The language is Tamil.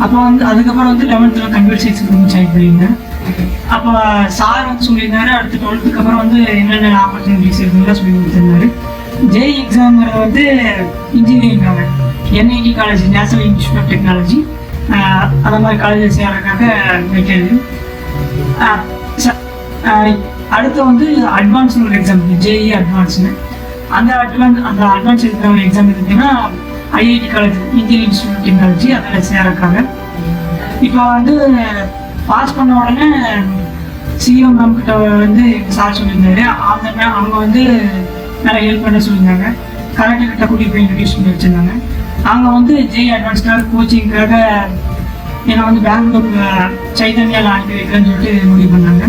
அப்போ வந்து அதுக்கப்புறம் வந்து 11th கம்ப்யூட்டர் சயின்ஸ் ஜாயின் பண்ணியிருந்தேன். அப்போ சார் வந்து சொல்லியிருந்தாரு அடுத்து 12th அப்புறம் வந்து என்னென்ன ஆப்பர்ச்சுனிட்டிஸ் இருக்குன்னு சொல்லி கொடுத்துருந்தாரு. JEE எக்ஸாம்ங்கிறது வந்து இன்ஜினியரிங்காக NIT college, national institute of technology, அந்த மாதிரி காலேஜ் சேர்றதுக்காக வைக்கிறது. அடுத்து வந்து அட்வான்ஸ் ஒரு எக்ஸாம் JEE அட்வான்ஸ்னு. அந்த அட்வான்ஸ் எக்ஸாம் இருந்தீங்கன்னா IIT college, Indian institute of technology, அதில் சேர்றதுக்காக. இப்போ வந்து பாஸ் பண்ண உடனே CEO மேம் கிட்ட வந்து சார் சொல்லியிருந்தாரு. அவங்க வந்து நிறைய ஹெல்ப் பண்ண சொல்லியிருந்தாங்க. கலெக்டர் கிட்ட கூட்டிகிட்டு போய் இன்ட்ரடியூஸ் பண்ணி வச்சுருந்தாங்க. அவங்க வந்து JEE அட்வான்ஸ்க்காக கோச்சிங்காக என்னை வந்து பெங்களூர் சைதன்யாவில் அனுப்பி வைக்கிறேன்னு சொல்லிட்டு முடிவு பண்ணாங்க.